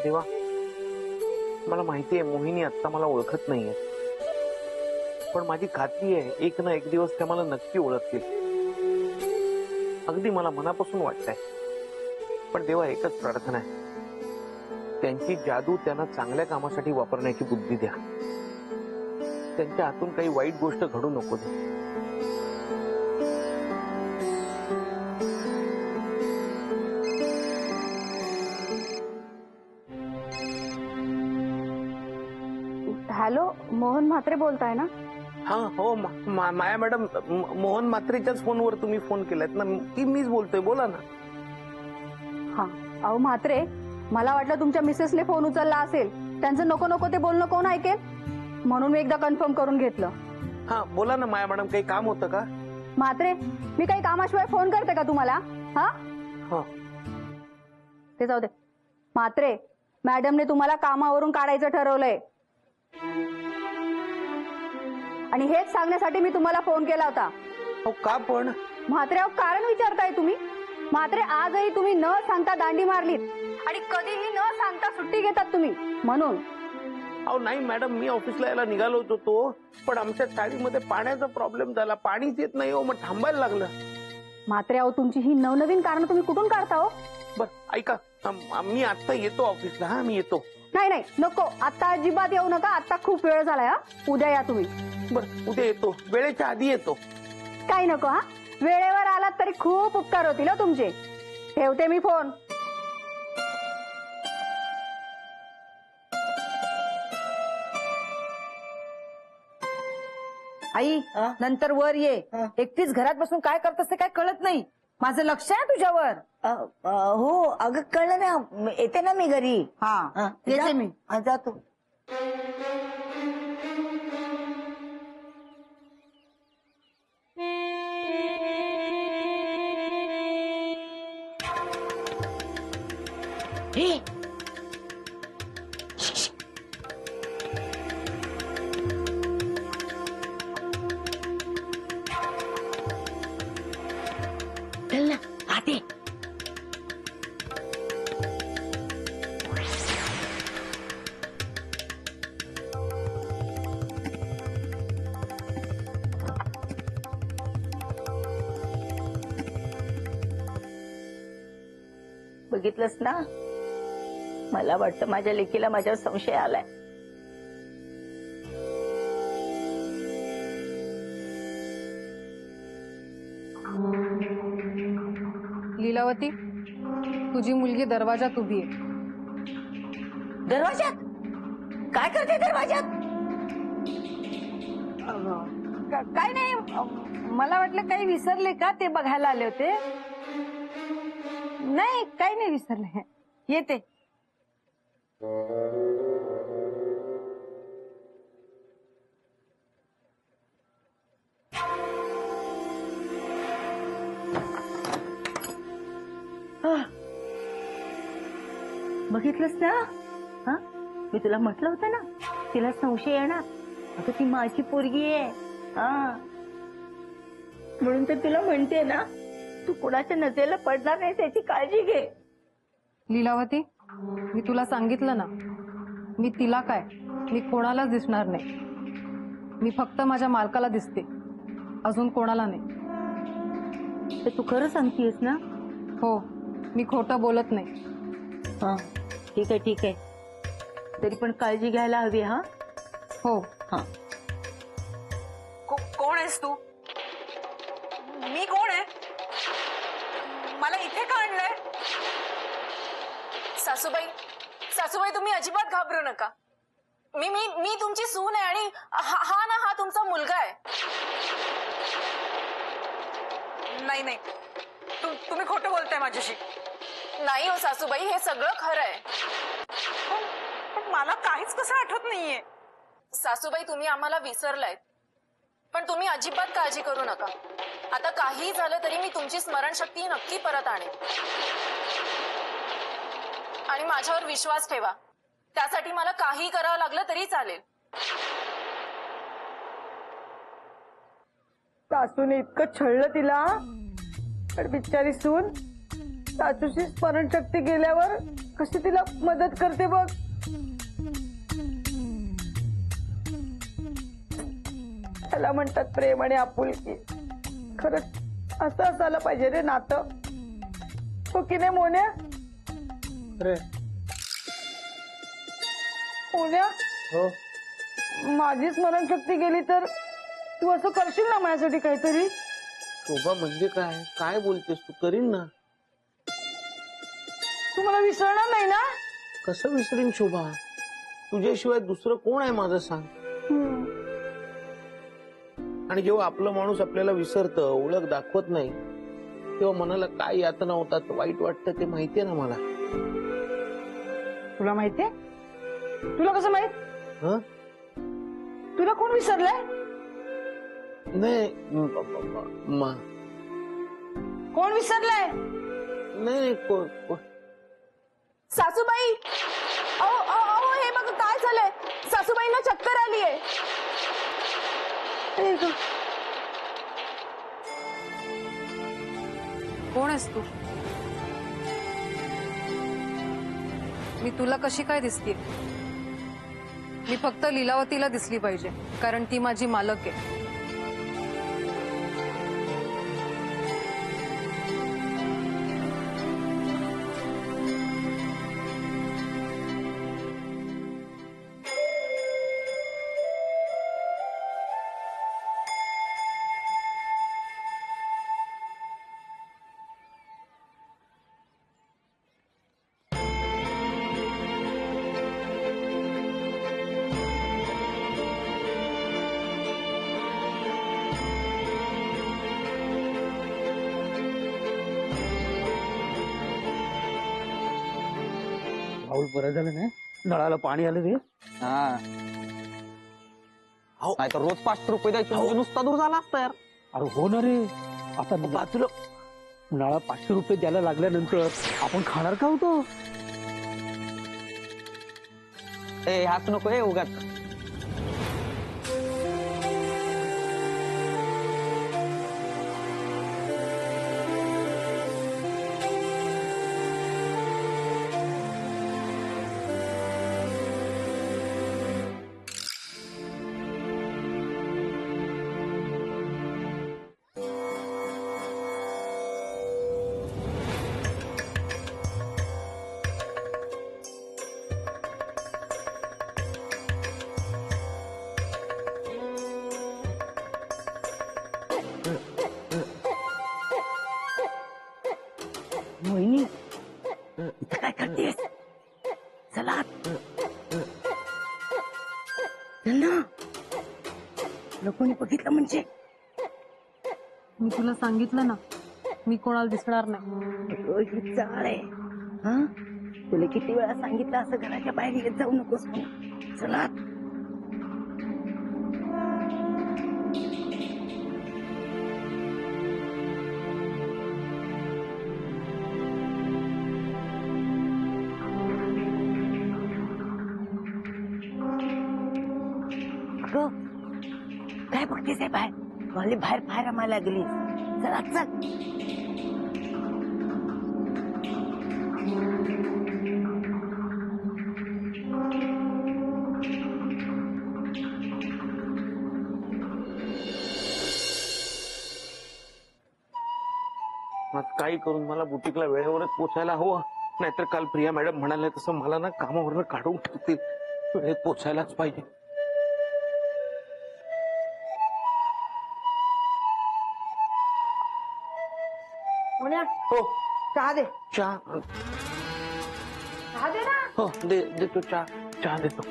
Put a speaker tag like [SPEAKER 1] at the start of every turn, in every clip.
[SPEAKER 1] देवा, मला माहिती आहे मोहिनी आता मला ओळखत नाहीये, पण माझी खात्री आहे एक ना एक दिवस त्या मला नक्की ओळखतील. अगदी मला मनापासून वाटतंय. पण देवा, एकच प्रार्थना आहे, त्यांची जादू त्यांना चांगल्या कामासाठी वापरण्याची बुद्धी द्या. त्यांच्या हातून काही वाईट गोष्ट घडू नको दे.
[SPEAKER 2] हॅलो, मोहन म्हात्रे बोलताय ना?
[SPEAKER 1] हा हो, माया मॅडम, मोहन म्हात्रेच्याच फोनवर तुम्ही फोन केलात ना? ती मीच बोलतोय, बोला ना.
[SPEAKER 2] हा, अहो म्हात्रे, मला वाटलं तुमच्या मिसेसने फोन उचलला असेल. त्यांचं नको नको ते बोलणं कोण ऐकेल, म्हणून मी एकदा कन्फर्म करून घेतलं.
[SPEAKER 1] हा बोला ना माया मॅडम, काही काम होतं का?
[SPEAKER 2] म्हात्रे, मी काही कामाशिवाय फोन करते का तुम्हाला? हा
[SPEAKER 1] हा,
[SPEAKER 2] ते जाऊ दे. म्हात्रे, मॅडमने तुम्हाला कामावरून काढायचं ठरवलंय, आणि हेच सांगण्यासाठी मी तुम्हाला फोन केला होता.
[SPEAKER 1] हो का पण?
[SPEAKER 2] म्हात्रे, कारण विचारताय तुम्ही? म्हात्रे, आजही तुम्ही न सांगता दांडी मारलीत आणि कधीही न सांगता सुट्टी घेतात तुम्ही, म्हणून.
[SPEAKER 1] अहो नाही मॅडम, मी ऑफिसला यायला निघालो होतो, पण आमच्या चाळीमध्ये पाण्याचा प्रॉब्लेम झाला. पाणीच येत नाही हो, मग थांबायला लागलं.
[SPEAKER 2] म्हात्रे, अहो तुमची ही नवनवीन कारण तुम्ही कुठून काढता हो?
[SPEAKER 1] बर ऐका, मी आता येतो ऑफिसला. हा, मी येतो.
[SPEAKER 2] नाही नाही, नको, आता अजिबात येऊ नका. आता खूप वेळ झालाय. हा, उद्या या तुम्ही.
[SPEAKER 1] बर, उद्या येतो, वेळेच्या आधी येतो.
[SPEAKER 2] काही नको. हा, वेळेवर आलात तरी खूप उपकार होतील हो तुमचे. ठेवते मी फोन.
[SPEAKER 3] आई, नंतर वर ये. एकटीच घरात बसून काय करत असते काय कळत नाही. माझं लक्ष आहे तुझ्यावर.
[SPEAKER 4] हो अगं कळलं ना, येते ना मी घरी.
[SPEAKER 3] हा, येते मी.
[SPEAKER 4] जातो. चल ना आते. बघितलंस ना, मला वाटतं माझ्या लेकीला माझ्यावर संशय आलाय.
[SPEAKER 5] लीलावती, तुझी मुलगी दरवाजात उभी आहे.
[SPEAKER 4] दरवाजात? काय करते दरवाजात?
[SPEAKER 3] काय नाही, मला वाटलं काही विसरले का ते बघायला आले होते. नाही, काही नाही विसरले. येते.
[SPEAKER 4] बघितलंस ना? हा, मी तुला म्हटलं होतं ना, तिला संशय येणार. अगं ती माझी पोरगी आहे. हा, म्हणून तर तुला म्हणते ना, तू कुणाच्या नजरेला पडणार नाही त्याची काळजी घे.
[SPEAKER 5] लीलावती, मी तुला सांगितलं ना, मी तिला काय, मी कोणालाच दिसणार नाही. मी फक्त माझ्या मालकाला दिसते, अजून कोणाला नाही.
[SPEAKER 4] तर तू खरं सांगतेस ना?
[SPEAKER 5] हो, मी खोटं बोलत नाही.
[SPEAKER 4] हा, ठीक आहे ठीक आहे. तरी पण काळजी घ्यायला हवी. हा
[SPEAKER 5] हो.
[SPEAKER 4] हा.
[SPEAKER 3] कोण आहेस तू? मी कोण आहे? मला इथे का आणलंय?
[SPEAKER 6] सासूबाई, सासूबाई, तुम्ही अजिबात घाबरू नका. मी मी मी तुमची सून आहे, आणि हा ना, हा तुमचा मुलगा आहे.
[SPEAKER 3] नाही नाही, तुम्ही खोटं बोलताय माझ्याशी.
[SPEAKER 6] नाही हो सासूबाई, हे सगळं खरं आहे.
[SPEAKER 3] पण मला काहीच कसं आठवत नाहीये.
[SPEAKER 6] सासूबाई, तुम्ही आम्हाला विसरलायत, पण तुम्ही अजिबात काळजी करू नका. आता काही झालं तरी मी तुमची स्मरणशक्ती नक्की परत आणेन. आणि माझ्यावर विश्वास ठेवा, त्यासाठी मला काही करावं लागलं तरी चालेल.
[SPEAKER 3] सासूने इतकं छळलं तिला, पण बिचारी सून सासूची स्मरणशक्ती गेल्यावर कशी तिला मदत करते बघ. त्याला म्हणतात प्रेम आणि आपुलकी. खरंच असं असायला पाहिजे रे नातं. हो की नाही मोन्या?
[SPEAKER 1] अरे
[SPEAKER 3] मोन्या,
[SPEAKER 1] हो,
[SPEAKER 3] माझी स्मरणशक्ती गेली तर तू असं करशील ना माझ्यासाठी काहीतरी?
[SPEAKER 1] शोभा म्हणजे काय? काय बोलतेस तू? करीन ना.
[SPEAKER 3] तू मला विसरणार नाही ना?
[SPEAKER 1] कसं विसरीन शोभा? तुझ्याशिवाय दुसरं कोण आहे माझं सांग? आणि जेव्हा आपलं माणूस आपल्याला विसरतं, ओळख दाखवत नाही, तेव्हा मनाला काय यातना होतात, वाईट वाटतं ते माहितीये ना मला.
[SPEAKER 3] तुला माहितीये? तुला कसं माहित?
[SPEAKER 1] हं?
[SPEAKER 3] तुला कोण विसरलंय?
[SPEAKER 1] नाही
[SPEAKER 3] कोण विसरलंय?
[SPEAKER 1] नाही
[SPEAKER 6] सासूबाई, अहो अहो अहो, हे बघ काय झालंय. सासूबाईंना चक्कर आलीये.
[SPEAKER 5] कोण आहेस तू? मी तुला कशी काय दिसतीये? मी फक्त लीलावतीला दिसली पाहिजे, कारण ती माझी मालक आहे.
[SPEAKER 7] राहुल बरं झालं नाही नळाला पाणी आलं रे.
[SPEAKER 8] हा नाही तर रोज 500 रुपये द्यायचे म्हणजे नुसता दूर झाला असता यार.
[SPEAKER 7] अरे हो ना रे. आता बाजूला नळा 500 रुपये द्यायला लागल्यानंतर आपण खाणार का होतो?
[SPEAKER 8] ए हाच नको ए उगाच.
[SPEAKER 4] मोहिनी, इथं काय करतेस? चला चल ना. लोकांनी बघितलं म्हणजे?
[SPEAKER 5] मी तुला सांगितलं ना, मी कोणाला दिसणार नाही.
[SPEAKER 4] ही चाळ आहे. हा, तुला किती वेळा सांगितलं असं घराच्या बाहेर येत जाऊ नकोस म्हणून. चला. काय बघतेस आहे बाहेर? मला बाहेर बाहेर आम्हाला लागली. चला चल.
[SPEAKER 1] मग काही करून मला बुटीकला वेळेवरच पोचायला हवं, नाहीतर काल प्रिया मॅडम म्हणाले तसं मला ना कामावरनं काढून टाकतील. वेळेत पोचायलाच पाहिजे.
[SPEAKER 3] मोन्या,
[SPEAKER 1] हो,
[SPEAKER 3] चहा दे.
[SPEAKER 1] चहा.
[SPEAKER 3] चहा दे ना.
[SPEAKER 1] हो, देतो चहा. चहा देतो.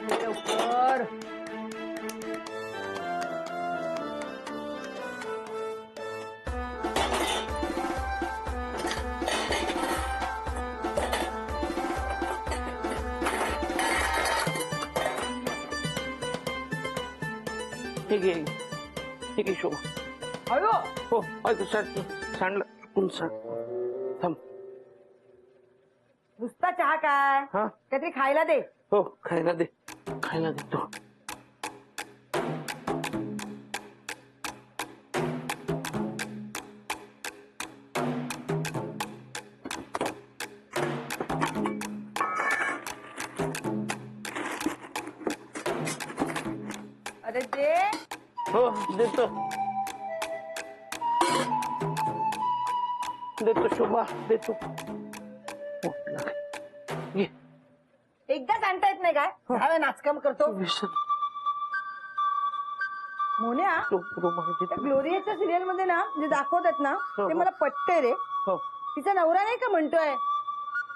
[SPEAKER 3] लवकर.
[SPEAKER 1] ठीक आहे, ठीक आहे शोभा.
[SPEAKER 3] अयो,
[SPEAKER 1] हो, सांडलं चुकून सांड. थांब.
[SPEAKER 3] नुसता चहा काय?
[SPEAKER 1] हा,
[SPEAKER 3] काहीतरी खायला दे.
[SPEAKER 1] हो, खायला दे, खायला देतो.
[SPEAKER 3] दे.
[SPEAKER 1] हो देतो देतो शोभा देतो. हो, घे.
[SPEAKER 3] एकदा सांगता येत नाही काय हा नाचकाम करतो
[SPEAKER 1] विसर.
[SPEAKER 3] मोन्या.
[SPEAKER 1] रुमाल
[SPEAKER 3] त्या
[SPEAKER 1] देतो.
[SPEAKER 3] ग्लोरियाच्या सिरियल मध्ये ना जे दाखवतात ना
[SPEAKER 1] हो,
[SPEAKER 3] ते
[SPEAKER 1] हो.
[SPEAKER 3] मला पटते रे.
[SPEAKER 1] हो.
[SPEAKER 3] तिचा नवरा नाही का म्हणतोय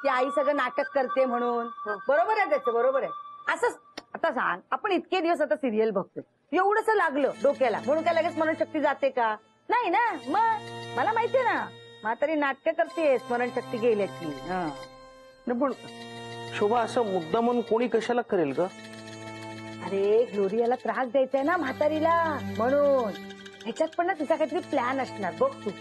[SPEAKER 3] की आई सगळं नाटक करते म्हणून. बरोबर आहे त्याचं, बरोबर आहे. असं आता सांग, आपण इतके दिवस आता सिरियल बघतोय, एवढंच लागलं डोक्याला म्हणून काय लगेच स्मरणशक्ती जाते का? नाही ना. मग मला माहितीये ना म्हातारी नाटक करते स्मरणशक्ती गेल्याची.
[SPEAKER 1] नाही पण शोभा असं मुद्दा म्हणून कोणी कशाला करेल ग?
[SPEAKER 3] अरे ग्लोरियाला त्रास द्यायचाय ना म्हातारीला म्हणून. ह्याच्यात पण ना तिचा काहीतरी प्लॅन असणार बघ तू.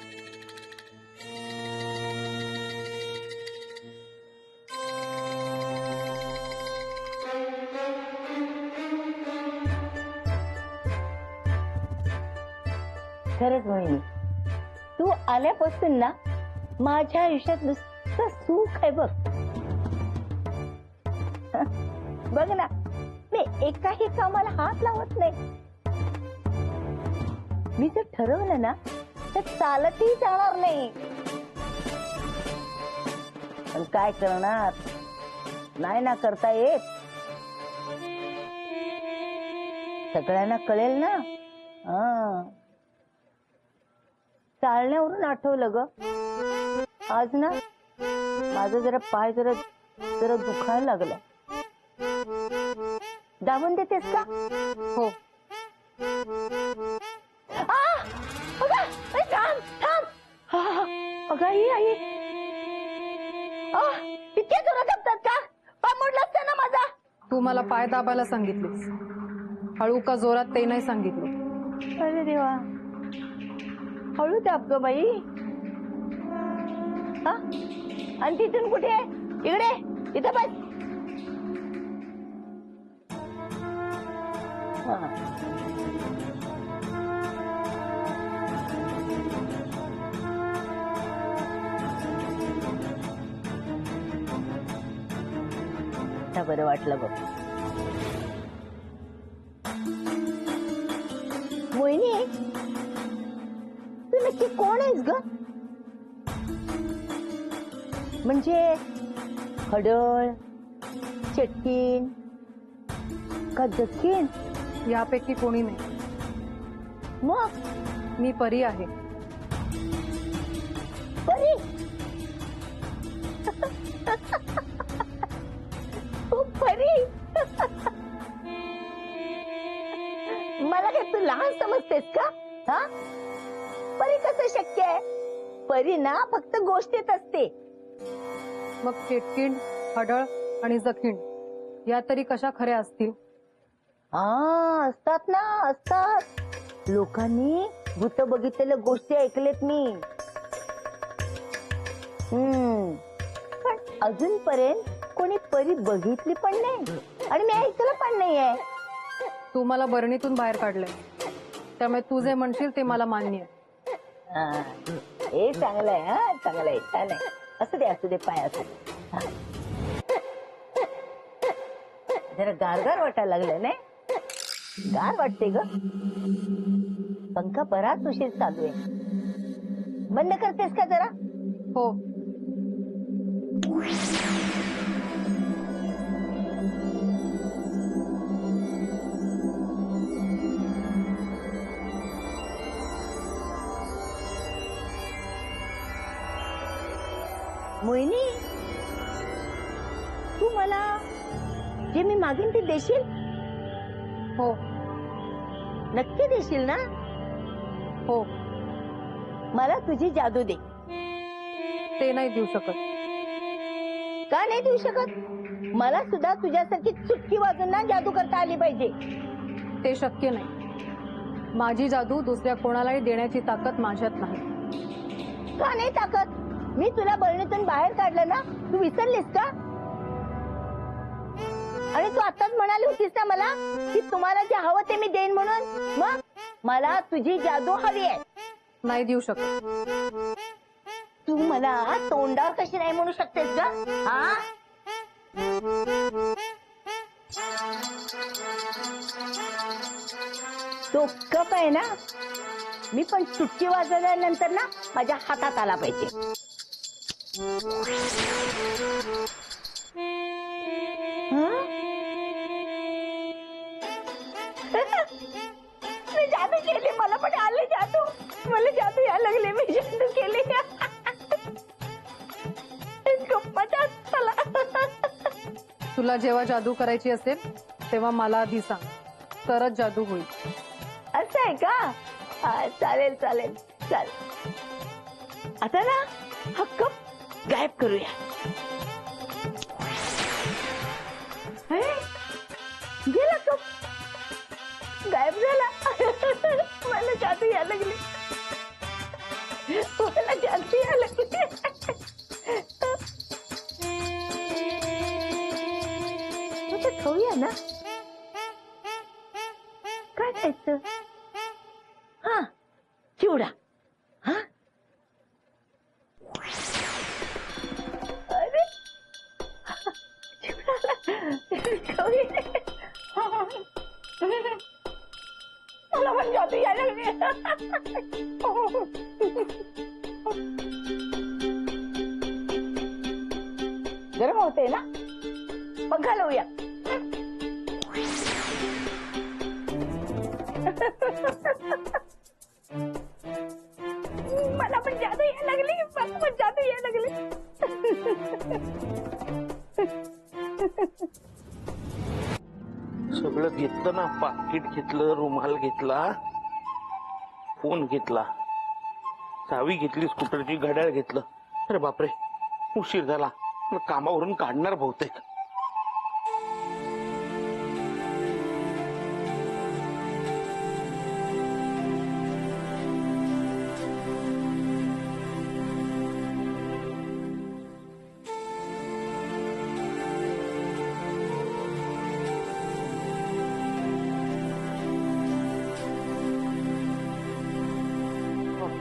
[SPEAKER 4] खरंच मोहिनी, तू आल्यापासून ना माझ्या आयुष्यात नुसतं सुख आहे बघ. बघ ना, मी एकाही कामाला हात लावत नाही. मी जर ठरवलं ना तर चालतही जाणार नाही. पण काय करणार, नाही ना करता येत. सगळ्यांना कळेल ना. चालण्यावरून आठवलं ग, आज ना माझा जरा पाय जरा दुखायला लागला. दाबून देतेस का?
[SPEAKER 5] हो.
[SPEAKER 4] थांब थांब. अगं आई, इतक्या जोरात दाबतात का? पाय मोडला असता ना माझा.
[SPEAKER 5] तू मला पाय दाबायला सांगितलीस, हळू का जोरात ते नाही सांगितलं.
[SPEAKER 4] अरे देवा, हळू दाब ग बाई. आणि तिथून कुठे आहे? इकडे, इथं बस. बरं वाटलं बघ. मोहिनी, तू नक्की कोण आहेस ग? म्हणजे हडळ, चटकीन का जखीन?
[SPEAKER 5] यापैकी कोणी नाही.
[SPEAKER 4] मग
[SPEAKER 5] मी परी आहे.
[SPEAKER 4] परी? तू परी? मला काय तू लहान समजतेस का? हा, परी कसं शक्य आहे? परी ना फक्त गोष्टीत असते.
[SPEAKER 5] मग चेटकीण, हडळ आणि जखीण या तरी कशा खऱ्या असतील?
[SPEAKER 4] असतात ना, असतात. लोकांनी भूत बघितलेल्या गोष्टी ऐकलेत मी. पण अजूनपर्यंत कोणी परी बघितली पण नाही आणि मी ऐकलं पण नाहीये.
[SPEAKER 5] तू मला बरणीतून बाहेर काढलंय, त्यामुळे तू जे म्हणशील ते मला मान्य आहे.
[SPEAKER 4] हे चांगलं आहे. हा, चांगलं आहे, छान आहे. असू दे पाय असू दे. जरा गारगार वाटायला लागलं नाही? गार वाटते ग. पंखा बराच उशीर चालू आहे. बंद करतेस का जरा?
[SPEAKER 5] हो.
[SPEAKER 4] मोहिनी, तू मला जे मी मागेन ते देशील?
[SPEAKER 5] हो.
[SPEAKER 4] नक्की देशील ना?
[SPEAKER 5] हो.
[SPEAKER 4] मला तुझी जादू दे.
[SPEAKER 5] ते नाही देऊ शकत.
[SPEAKER 4] का नाही देऊ शकत? मला सुद्धा तुझ्यासारखी चुटकी वाजून ना जादू करता आली पाहिजे.
[SPEAKER 5] ते शक्य नाही. माझी जादू दुसऱ्या कोणालाही देण्याची ताकद माझ्यात नाही.
[SPEAKER 4] का नाही ताकद? मी तुला बरणीतून बाहेर काढलं ना, तू विसरलीस का? आणि तू आताच म्हणाली होतीस ना मला की तुम्हाला जे हवं ते मी देईन म्हणून. मग मला तुझी जादू हवी आहे.
[SPEAKER 5] नाही देऊ शकत.
[SPEAKER 4] तू मला तोंडावर कशी नाही म्हणू शकतेस का? हा, तो कप आहे ना, मी पण चुटकी वाजवल्यानंतर ना माझ्या हातात आला पाहिजे. हं? मी जादू केली, मला पण आले जादू, मला जादू यायला लागले, मी जादू केली. गप्पाचा चला.
[SPEAKER 5] तुला जेव्हा जादू करायची असेल तेव्हा मला आधी सांग, तरच जादू होईल.
[SPEAKER 4] असं आहे का? हा, चालेल चालेल चालेल. आता ना हा कप गायब करूया. हे, गेला कप, गायब झाला. मला जादू यायला लागली, मला जादू यायला लागली. आता खाऊया ना, काय खायचं? हा, चिवडा. हा, अरे चिवडा खाऊया. मला पण जादू यायला लागली. गरम होते ना, पंखा लावूया. मला पण जादू यायला लागली, मला पण जादू यायला लागली.
[SPEAKER 1] सगळं घेतलं ना, पाकिट घेतलं, रुमाल घेतला, फोन घेतला, चावी घेतली, स्कूटरची घड्याळ घेतलं. अरे बापरे, उशीर झाला, मला कामावरून काढणार बहुतेक.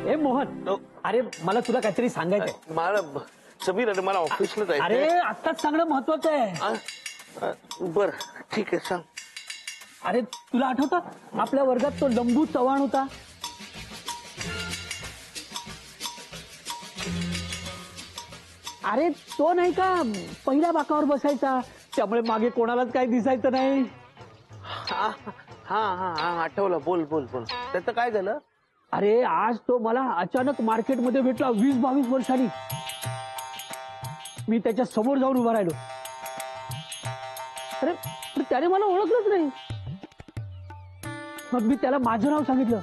[SPEAKER 7] ए मोहन, अरे मला तुला काहीतरी सांगायचंय.
[SPEAKER 1] मला समीर, अरे मला ऑफिसला
[SPEAKER 7] अरे
[SPEAKER 1] जायचं.
[SPEAKER 7] आत्ताच सांगणं महत्वाचं आहे.
[SPEAKER 1] बर ठीक आहे, सांग.
[SPEAKER 7] अरे तुला आठवतं आपल्या वर्गात तो लंबू चव्हाण होता? अरे तो नाही का पहिल्या बाकावर बसायचा, त्यामुळे मागे कोणालाच काही दिसायचं नाही.
[SPEAKER 1] हा हा हा हा, आठवलं. बोल बोल बोल, त्याचं काय झालं?
[SPEAKER 7] अरे आज तो मला अचानक मार्केटमध्ये भेटला 20-22 वर्षांनी. मी त्याच्या समोर जाऊन उभा राहिलो. अरे त्याने मला ओळखलंच नाही. मग मी त्याला माझं नाव सांगितलं,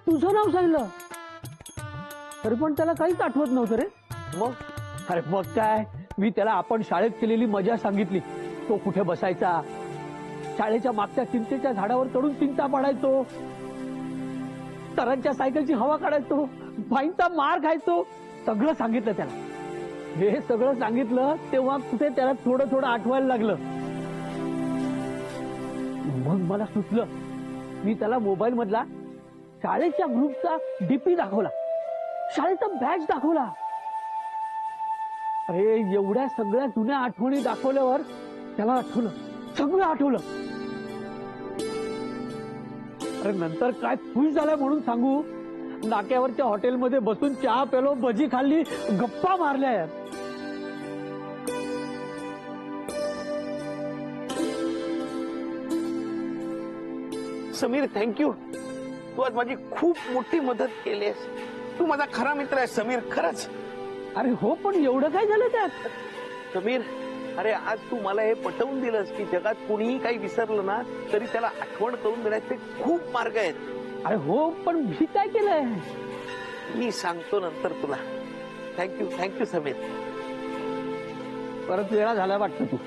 [SPEAKER 7] तुझं नाव सांगितलं, तरी पण त्याला काहीच आठवत नव्हतं रे.
[SPEAKER 1] मग
[SPEAKER 7] अरे मग काय, मी त्याला आपण शाळेत केलेली मजा सांगितली. तो कुठे बसायचा, शाळेच्या मागच्या चिंचेच्या झाडावर चढून चिंचा पाडायचो, सरांच्या सायकलची हवा काढायचो, फाईनचा मार खायचो, सगळं सांगितलं त्याला. हे सगळं सांगितलं तेव्हा कुठे त्याला थोडं थोडं आठवायला लागलं. मग मला सुचलं, मी त्याला मोबाईल मधला शाळेच्या ग्रुपचा डीपी दाखवला, शाळेचा बॅच दाखवला. अरे एवढ्या सगळ्या जुन्या आठवणी दाखवल्यावर त्याला आठवलं, सगळं आठवलं. अरे नंतर काय खुश झालाय म्हणून सांगू, नाक्यावरच्या हॉटेलमध्ये बसून चहा प्यालो, भजी खाल्ली, गप्पा मारल्या यार.
[SPEAKER 1] समीर, थँक्यू. तू आज माझी खूप मोठी मदत केलीस. तू माझा खरा मित्र आहे समीर, खरंच.
[SPEAKER 7] अरे हो, पण एवढं काय झालं त्यात?
[SPEAKER 1] समीर, अरे आज तू मला हे पटवून दिलंस की जगात कुणीही काही विसरलं ना तरी त्याला आठवण करून देण्याचे खूप मार्ग आहेत.
[SPEAKER 7] अरे हो, पण मी काय केलंय?
[SPEAKER 1] मी सांगतो नंतर तुला. Thank you, thank you Sameer.
[SPEAKER 7] परत वेळा झाला वाटतं तू.